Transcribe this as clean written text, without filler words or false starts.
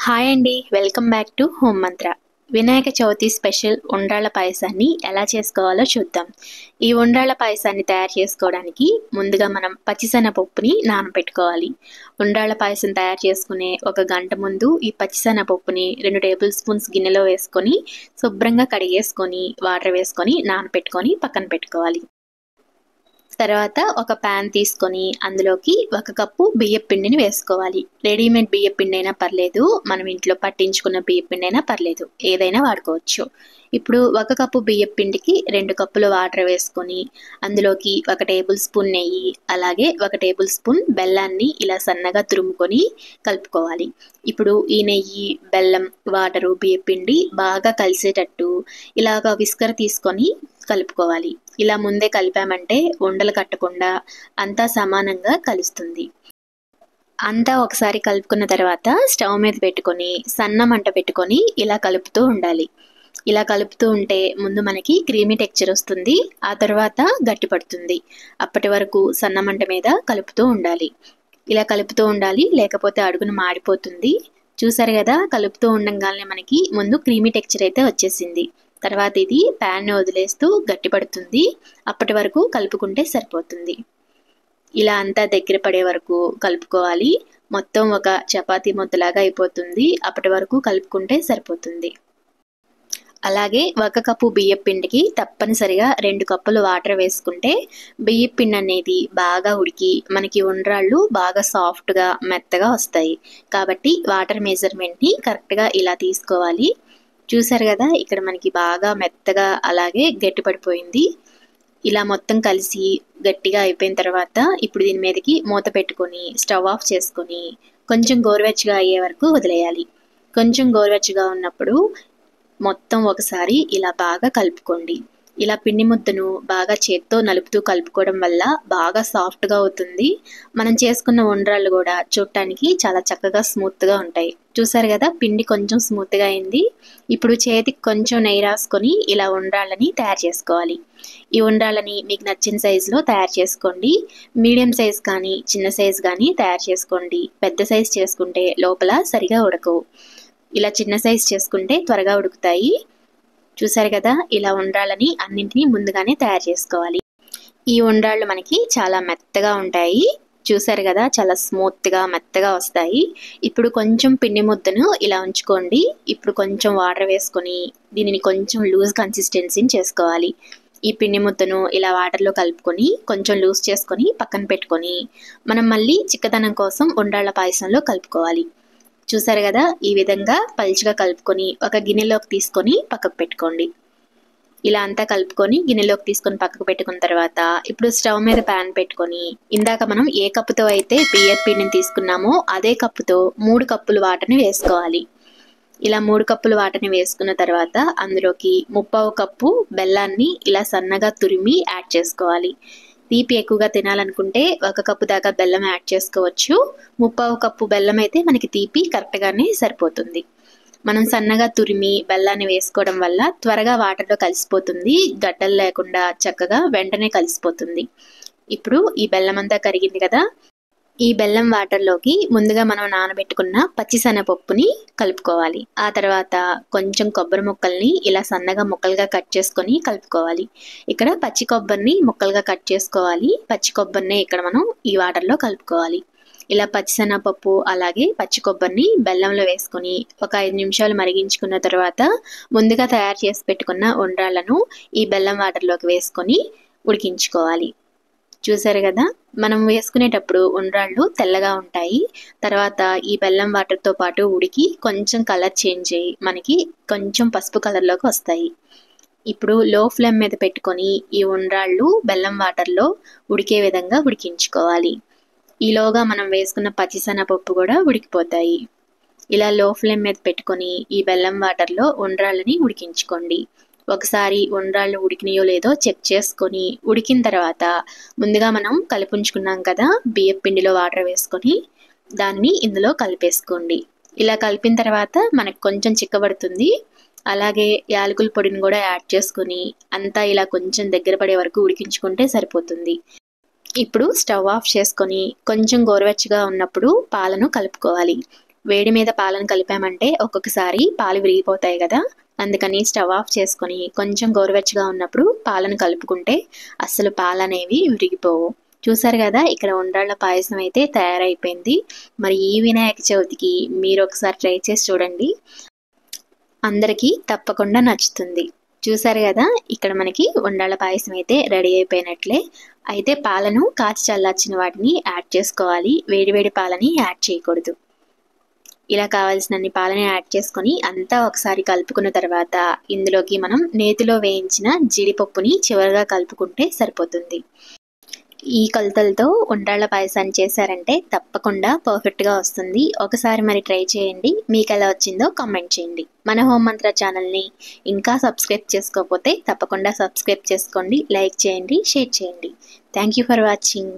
Hi అండి, welcome back to home Mantra. Vinayaka Chavithi special ఉండ్రాళ్ళ పాయసాన్ని ఎలా చేసుకోవాలో చూద్దాం. ఈ ఉండ్రాళ్ళ పాయసాన్ని తయారు చేసుకోవడానికి ముందుగా మనం పచ్చిశనగపప్పుని నానబెట్టుకోవాలి. ఉండ్రాళ్ళ పాయసం తయారు చేసుకునే ఒక గంట ముందు ఈ పచ్చిశనగపప్పుని 2 టేబుల్ స్పూన్స్ గిన్నెలో వేసుకొని శుభ్రంగా కడిగేసుకొని వాటర్ వేసుకొని నానబెట్టుకొని పక్కన పెట్టుకోవాలి. తర్వాత ఒక ప్యాన్ తీసుకొని అందులోకి 1 కప్పు బియ్యం పిండిని వేసుకోవాలి. రెడీమేడ్ బియ్యం పిండి అయినా పర్లేదు, మనం ఇంట్లో పట్టించుకున్న బియ్యం పిండి అయినా పర్లేదు, ఏదైనా వాడుకోవచ్చు. ఇప్పుడు 1 కప్పు బియ్యం పిండికి 2 కప్పుల వాటర్ వేసుకొని అందులోకి 1 టేబుల్ స్పూన్ నెయ్యి, అలాగే 1 టేబుల్ స్పూన్ బెల్లాన్ని ఇలా సన్నగా తురుముకొని కలుపుకోవాలి. ఇప్పుడు ఈ నెయ్యి, బెల్లం, వాటరు, బియ్యం పిండి బాగా కలిసేటట్టు ఇలాగ విస్కర్ తీసుకొని కలుపుకోవాలి. ఇలా ముందే కలిపామంటే ఉండలు కట్టకుండా అంతా సమానంగా కలుస్తుంది. అంతా ఒకసారి కలుపుకున్న తర్వాత స్టవ్ మీద పెట్టుకొని సన్న మంట పెట్టుకొని ఇలా కలుపుతూ ఉండాలి. ఇలా కలుపుతూ ఉంటే ముందు మనకి క్రీమీ టెక్చర్ వస్తుంది, ఆ తర్వాత గట్టి పడుతుంది. అప్పటి వరకు సన్న మంట మీద కలుపుతూ ఉండాలి. ఇలా కలుపుతూ ఉండాలి, లేకపోతే అడుగున మాడిపోతుంది. చూసారు కదా, కలుపుతూ ఉండంగానే మనకి ముందు క్రీమీ టెక్చర్ అయితే వచ్చేసింది. తర్వాత ఇది ప్యాన్ని వదిలేస్తూ గట్టిపడుతుంది. అప్పటి వరకు కలుపుకుంటే సరిపోతుంది. ఇలా అంతా దగ్గర పడే వరకు కలుపుకోవాలి. మొత్తం ఒక చపాతీ ముద్దలాగా అయిపోతుంది. అప్పటి వరకు కలుపుకుంటే సరిపోతుంది. అలాగే 1 కప్పు బియ్యం పిండికి తప్పనిసరిగా 2 కప్పులు వాటర్ వేసుకుంటే బియ్యం పిండి అనేది బాగా ఉడికి మనకి ఉండ్రాళ్ళు బాగా సాఫ్ట్గా మెత్తగా వస్తాయి. కాబట్టి వాటర్ మెజర్మెంట్ని కరెక్ట్గా ఇలా తీసుకోవాలి. చూసారు కదా, ఇక్కడ మనకి బాగా మెత్తగా అలాగే గట్టి పడిపోయింది. ఇలా మొత్తం కలిసి గట్టిగా అయిపోయిన తర్వాత ఇప్పుడు దీని మీదకి మూత పెట్టుకొని స్టవ్ ఆఫ్ చేసుకొని కొంచెం గోరువెచ్చగా అయ్యే వరకు వదిలేయాలి. కొంచెం గోరువెచ్చగా ఉన్నప్పుడు మొత్తం ఒకసారి ఇలా బాగా కలుపుకోండి. ఇలా పిండి ముద్దను బాగా చేత్తో నలుపుతూ కలుపుకోవడం వల్ల బాగా సాఫ్ట్గా అవుతుంది. మనం చేసుకున్న ఉండ్రాళ్ళు కూడా చూడటానికి చాలా చక్కగా స్మూత్గా ఉంటాయి. చూసారు కదా, పిండి కొంచెం స్మూత్గా అయింది. ఇప్పుడు చేతికి కొంచెం నెయ్యి రాసుకొని ఇలా ఉండ్రాళ్ళని తయారు చేసుకోవాలి. ఈ ఉండ్రాళ్ళని మీకు నచ్చిన సైజులో తయారు చేసుకోండి. మీడియం సైజ్ కానీ చిన్న సైజ్ కానీ తయారు చేసుకోండి. పెద్ద సైజ్ చేసుకుంటే లోపల సరిగా ఉడకవు. ఇలా చిన్న సైజ్ చేసుకుంటే త్వరగా ఉడుకుతాయి. చూసారు కదా, ఇలా ఉండ్రాళ్ళని అన్నింటినీ ముందుగానే తయారు చేసుకోవాలి. ఈ ఉండ్రాళ్ళు మనకి చాలా మెత్తగా ఉంటాయి. చూసారు కదా, చాలా స్మూత్గా మెత్తగా వస్తాయి. ఇప్పుడు కొంచెం పిండి ముద్దను ఇలా ఉంచుకోండి. ఇప్పుడు కొంచెం వాటర్ వేసుకొని దీనిని కొంచెం లూజ్ కన్సిస్టెన్సీని చేసుకోవాలి. ఈ పిండి ముద్దను ఇలా వాటర్లో కలుపుకొని కొంచెం లూజ్ చేసుకొని పక్కన పెట్టుకొని మనం మళ్ళీ చిక్కదనం కోసం ఉండ్రాళ్ళ పాయసంలో కలుపుకోవాలి. చూసారు కదా, ఈ విధంగా పల్చగా కలుపుకొని ఒక గిన్నెలోకి తీసుకొని పక్కకు పెట్టుకోండి. ఇలా అంతా కలుపుకొని గిన్నెలోకి తీసుకొని పక్కకు పెట్టుకున్న తర్వాత ఇప్పుడు స్టవ్ మీద ప్యాన్ పెట్టుకొని ఇందాక మనం ఏ కప్పుతో అయితే బియ్యం పిండిని తీసుకున్నామో అదే కప్పుతో 3 కప్పులు వాటర్ని వేసుకోవాలి. ఇలా 3 కప్పులు వాటర్ని వేసుకున్న తర్వాత అందులోకి 1/2 కప్పు బెల్లాన్ని ఇలా సన్నగా తురిమి యాడ్ చేసుకోవాలి. తీపి ఎక్కువగా తినాలనుకుంటే 1 కప్పు దాకా బెల్లం యాడ్ చేసుకోవచ్చు. 1/2 కప్పు బెల్లం అయితే మనకి తీపి కరెక్ట్గానే సరిపోతుంది. మనం సన్నగా తురిమి బెల్లాన్ని వేసుకోవడం వల్ల త్వరగా వాటర్లో కలిసిపోతుంది. గడ్డలు లేకుండా చక్కగా వెంటనే కలిసిపోతుంది. ఇప్పుడు ఈ బెల్లం అంతా కరిగింది కదా, ఈ బెల్లం వాటర్లోకి ముందుగా మనం నానబెట్టుకున్న పచ్చిశనగపప్పుని కలుపుకోవాలి. ఆ తర్వాత కొంచెం కొబ్బరి ముక్కల్ని ఇలా సన్నగా ముక్కలుగా కట్ చేసుకొని కలుపుకోవాలి. ఇక్కడ పచ్చి కొబ్బరిని ముక్కలుగా కట్ చేసుకోవాలి. పచ్చి కొబ్బరిని ఇక్కడ మనం ఈ వాటర్లో కలుపుకోవాలి. ఇలా పచ్చిశనగపప్పు అలాగే పచ్చి కొబ్బరిని బెల్లంలో వేసుకొని ఒక 5 నిమిషాలు మరిగించుకున్న తర్వాత ముందుగా తయారు చేసి పెట్టుకున్న ఉండ్రాళ్ళను ఈ బెల్లం వాటర్లోకి వేసుకొని ఉడికించుకోవాలి. చూసారు కదా, మనం వేసుకునేటప్పుడు ఉండ్రాళ్ళు తెల్లగా ఉంటాయి. తర్వాత ఈ బెల్లం వాటర్తో పాటు ఉడికి కొంచెం కలర్ చేంజ్ అయ్యి మనకి కొంచెం పసుపు కలర్లోకి వస్తాయి. ఇప్పుడు లో ఫ్లేమ్ మీద పెట్టుకొని ఈ ఉండ్రాళ్ళు బెల్లం వాటర్లో ఉడికే విధంగా ఉడికించుకోవాలి. ఈలోగా మనం వేసుకున్న పచ్చిశనగపప్పు కూడా ఉడికిపోతాయి. ఇలా లో ఫ్లేమ్ మీద పెట్టుకొని ఈ బెల్లం వాటర్లో ఉండ్రాళ్ళని ఉడికించుకోండి. ఒకసారి ఉండ్రాళ్ళు ఉడికినాయో లేదో చెక్ చేసుకొని ఉడికిన తర్వాత ముందుగా మనం కలిపుంచుకున్నాం కదా బియ్యం పిండిలో వాటర్ వేసుకొని దాన్ని ఇందులో కలిపేసుకోండి. ఇలా కలిపిన తర్వాత మనకు కొంచెం చిక్కబడుతుంది. అలాగే యాలకుల పొడిని కూడా యాడ్ చేసుకొని అంతా ఇలా కొంచెం దగ్గర పడే వరకు ఉడికించుకుంటే సరిపోతుంది. ఇప్పుడు స్టవ్ ఆఫ్ చేసుకొని కొంచెం గోరువెచ్చగా ఉన్నప్పుడు పాలను కలుపుకోవాలి. వేడి మీద పాలను కలిపామంటే ఒక్కొక్కసారి పాలు విరిగిపోతాయి కదా, అందుకని స్టవ్ ఆఫ్ చేసుకొని కొంచెం గోరువెచ్చగా ఉన్నప్పుడు పాలను కలుపుకుంటే అస్సలు పాలు అనేవి విరిగిపోవు. చూసారు కదా, ఇక్కడ ఉండ్రాళ్ళ పాయసం అయితే తయారైపోయింది. మరి ఈ వినాయక చవితికి మీరు ఒకసారి ట్రై చేసి చూడండి, అందరికీ తప్పకుండా నచ్చుతుంది. చూసారు కదా, ఇక్కడ మనకి ఉండ్రాళ్ళ పాయసం అయితే రెడీ అయిపోయినట్లే. అయితే పాలను కాచి చల్లార్చిన వాటిని యాడ్ చేసుకోవాలి, వేడివేడి పాలని యాడ్ చేయకూడదు. ఇలా కావాల్సినన్ని పాలని యాడ్ చేసుకొని అంతా ఒకసారి కలుపుకున్న తర్వాత ఇందులోకి మనం నేతిలో వేయించిన జీడిపప్పుని చివరిగా కలుపుకుంటే సరిపోతుంది. ఈ కొలతలతో ఉండ్రాళ్ళ పాయసాన్ని చేశారంటే తప్పకుండా పర్ఫెక్ట్గా వస్తుంది. ఒకసారి మరి ట్రై చేయండి, మీకు ఎలా వచ్చిందో కామెంట్ చేయండి. మన హోమ్ మంత్ర ఛానల్ని ఇంకా సబ్స్క్రైబ్ చేసుకోకపోతే తప్పకుండా సబ్స్క్రైబ్ చేసుకోండి, లైక్ చేయండి, షేర్ చేయండి. Thank you for watching.